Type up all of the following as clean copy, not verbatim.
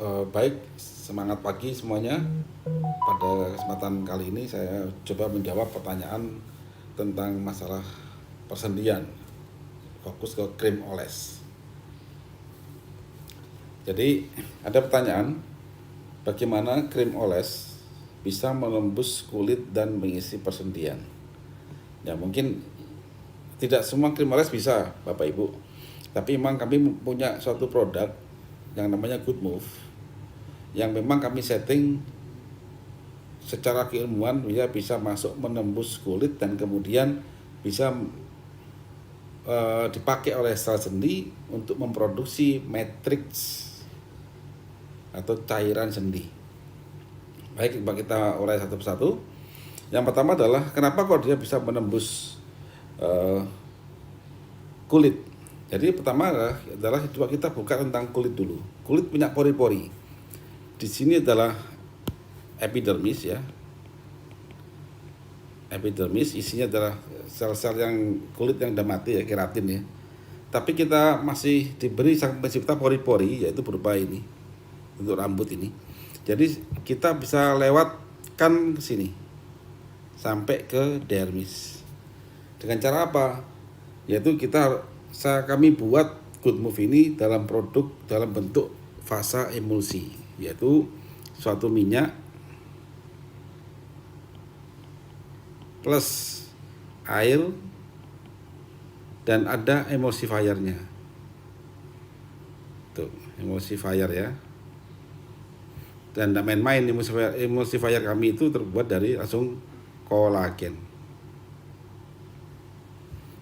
Baik, semangat pagi semuanya. Pada kesempatan kali ini saya coba menjawab pertanyaan tentang masalah persendian, fokus ke krim oles. Jadi ada pertanyaan, bagaimana krim oles bisa menembus kulit dan mengisi persendian? Ya mungkin tidak semua krim oles bisa, Bapak Ibu. Tapi memang kami punya suatu produk yang namanya Good Move, yang memang kami setting secara keilmuan dia bisa masuk menembus kulit dan kemudian bisa dipakai oleh sel sendi untuk memproduksi matriks atau cairan sendi. Baik, kita urai satu persatu. Yang pertama adalah kenapa kok dia bisa menembus kulit. Jadi pertama adalah coba kita buka tentang kulit dulu. Kulit punya pori-pori. Di sini adalah epidermis ya. Epidermis isinya adalah sel-sel yang kulit yang sudah mati ya, keratin ya. Tapi kita masih diberi sang pencipta pori-pori, yaitu berupa ini untuk rambut ini. Jadi kita bisa lewatkan ke sini sampai ke dermis. Dengan cara apa? Yaitu kami buat Good Move ini dalam produk dalam bentuk fasa emulsi, yaitu suatu minyak plus air dan ada emulsifiernya. Tuh, emulsifier ya. Dan tidak main-main, emulsifier kami itu terbuat dari langsung kolagen.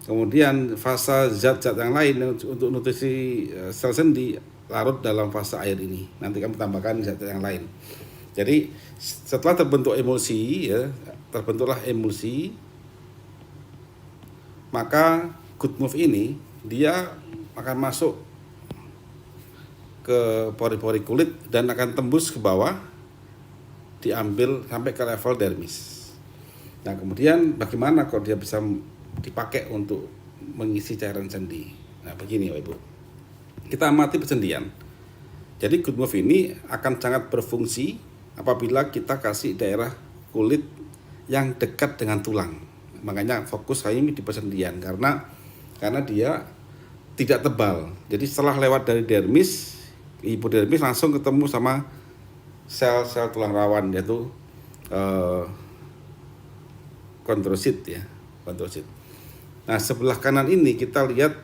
Kemudian fasa zat-zat yang lain untuk nutrisi sel sendi larut dalam fasa air ini. Nanti kami tambahkan zat yang lain. Jadi setelah terbentuk emulsi ya, terbentuklah emulsi, maka Good Move ini dia akan masuk ke pori-pori kulit dan akan tembus ke bawah, diambil sampai ke level dermis. Nah kemudian bagaimana kok dia bisa dipakai untuk mengisi cairan sendi? Nah begini Bapak Ibu, kita amati persendian. Jadi Good Move ini akan sangat berfungsi apabila kita kasih daerah kulit yang dekat dengan tulang. Makanya fokus kami di persendian karena dia tidak tebal. Jadi setelah lewat dari dermis, hipodermis langsung ketemu sama sel-sel tulang rawan, yaitu kondrosit ya, kondrosit. Nah sebelah kanan ini kita lihat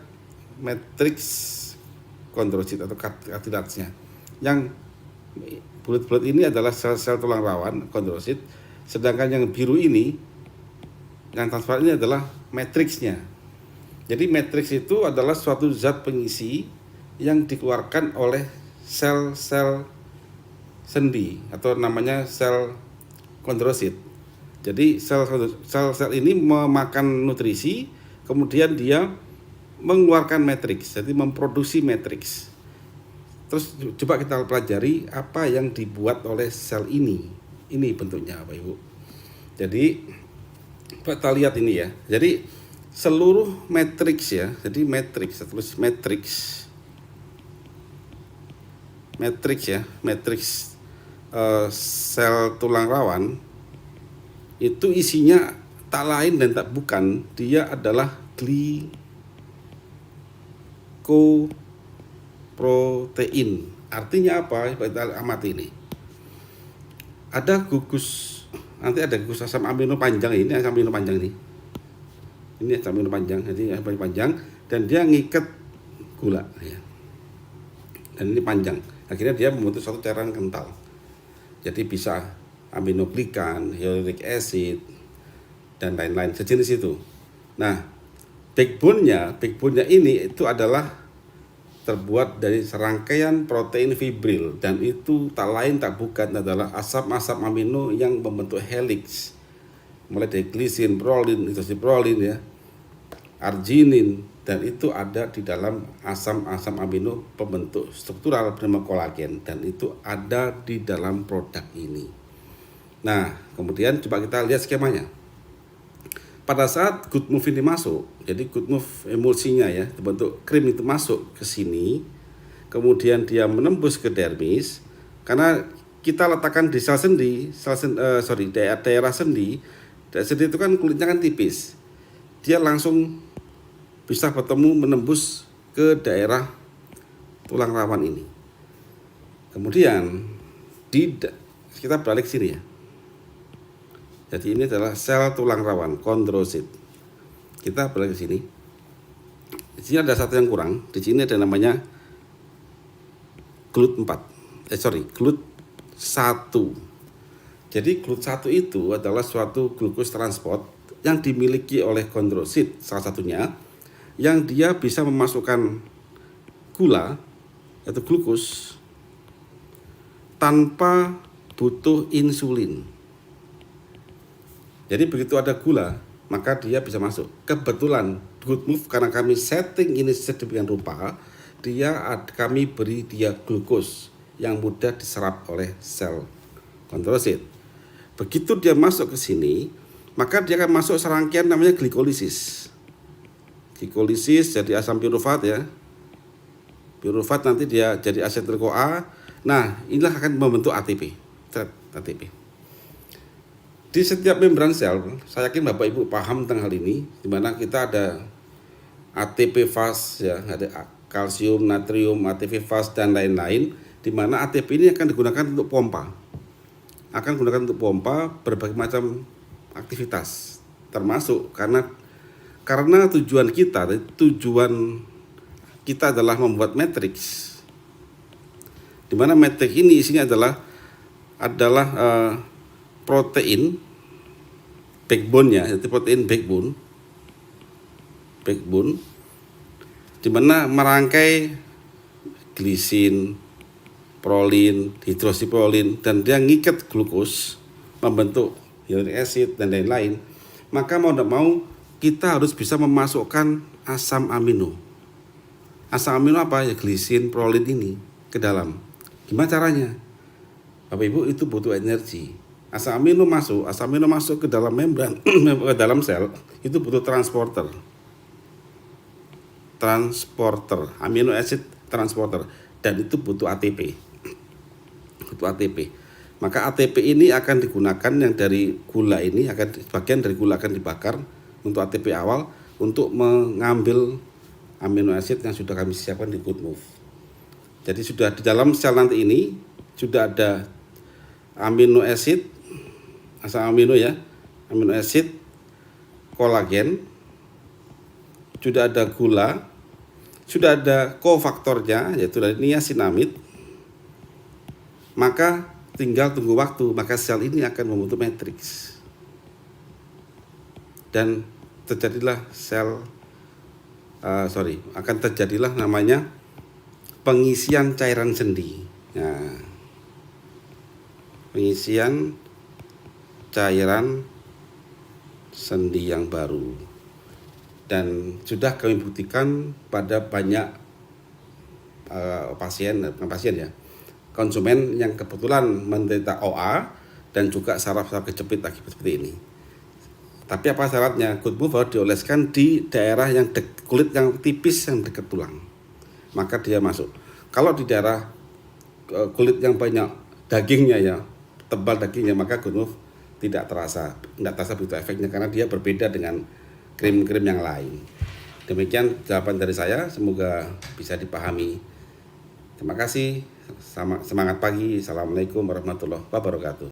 matriks kondrosit atau cartilagesnya. Yang bulat-bulat ini adalah sel-sel tulang rawan kondrosit, sedangkan yang biru ini, yang transparan ini adalah matriksnya. Jadi matriks itu adalah suatu zat pengisi yang dikeluarkan oleh sel-sel sendi atau namanya sel kondrosit. Jadi sel-sel ini memakan nutrisi, kemudian dia mengeluarkan matriks, jadi memproduksi matriks. Terus coba kita pelajari apa yang dibuat oleh sel ini. Ini bentuknya Bapak Ibu. Jadi kita lihat ini ya. Jadi seluruh matriks ya. Jadi matriks, tulis matriks ya, matriks sel tulang rawan itu isinya tak lain dan tak bukan, dia adalah glikoprotein. Artinya apa? Kita amati ini. Ada gugus, nanti ada gugus asam amino panjang ini, asam amino panjang ini. Ini asam amino panjang, jadi asam amino panjang dan dia ngikat gula ya. Dan ini panjang. Akhirnya dia membentuk suatu cairan kental. Jadi bisa aminoglikan, hyaluronic acid dan lain-lain sejenis itu. Nah, backbone-nya ini itu adalah terbuat dari serangkaian protein fibril dan itu tak lain tak bukan adalah asam-asam amino yang membentuk helix. Mulai dari glisin, prolin, isoprolin ya, arginin, dan itu ada di dalam asam-asam amino pembentuk struktural bernama kolagen dan itu ada di dalam produk ini. Nah, kemudian coba kita lihat skemanya. Pada saat Good Move ini masuk, jadi Good Move emulsinya ya, bentuk krim itu masuk ke sini, kemudian dia menembus ke dermis, Karena kita letakkan di sel sendi, daerah sendi. Daerah sendi itu kan kulitnya kan tipis. Dia langsung bisa bertemu menembus ke daerah tulang rawan ini. Kemudian kita balik sini ya. Jadi ini adalah sel tulang rawan, kondrosit. Kita balik ke sini. Di sini ada satu yang kurang. Di sini ada namanya GLUT1. Jadi GLUT1 itu adalah suatu glukos transport yang dimiliki oleh kondrosit salah satunya, yang dia bisa memasukkan gula atau glukos tanpa butuh insulin. Jadi begitu ada gula, maka dia bisa masuk. Kebetulan GoodMove karena kami setting ini sedemikian rupa, kami beri dia glukos yang mudah diserap oleh sel kondrosit. Begitu dia masuk ke sini, maka dia akan masuk serangkaian namanya glikolisis. Glikolisis jadi asam pirufat ya. Pirufat nanti dia jadi asetil-CoA. Nah, inilah akan membentuk ATP. ATP. Di setiap membran sel, saya yakin Bapak Ibu paham tentang hal ini, di mana kita ada ATP fast ya, ada kalsium, natrium, ATP fast dan lain-lain, di mana ATP ini akan digunakan untuk pompa. Akan digunakan untuk pompa berbagai macam aktivitas, termasuk karena tujuan kita adalah membuat matriks, di mana matriks ini isinya adalah protein backbone-nya, yaitu protein backbone, di mana merangkai glisin, prolin, hidroksiprolin, dan dia ngikat glukos membentuk uric acid dan lain-lain. Maka mau tidak mau kita harus bisa memasukkan asam amino. Asam amino apa ya? Glisin, prolin ini ke dalam. Gimana caranya? Bapak Ibu, itu butuh energi. Asam amino masuk ke dalam membran, ke dalam sel, itu butuh transporter, amino acid transporter, dan itu butuh ATP. Maka ATP ini akan digunakan yang dari gula ini, bagian dari gula akan dibakar untuk ATP awal untuk mengambil amino acid yang sudah kami siapkan di GoodMove. Jadi sudah di dalam sel nanti ini sudah ada amino acid, asam amino ya, amino acid, kolagen, sudah ada gula, sudah ada kofaktornya yaitu dari niasinamid. Maka tinggal tunggu waktu, maka sel ini akan membentuk matriks dan terjadilah akan terjadilah namanya pengisian cairan sendi. Nah, pengisian cairan sendi yang baru, dan sudah kami buktikan pada banyak konsumen yang kebetulan menderita OA dan juga saraf-saraf kejepit akibat seperti ini. Tapi apa syaratnya? GoodMove harus dioleskan di daerah yang kulit yang tipis yang dekat tulang, maka dia masuk. Kalau di daerah kulit yang banyak dagingnya ya, tebal dagingnya, maka GoodMove tidak terasa begitu efeknya karena dia berbeda dengan krim-krim yang lain. Demikian jawaban dari saya, semoga bisa dipahami. Terima kasih, semangat pagi. Assalamualaikum warahmatullahi wabarakatuh.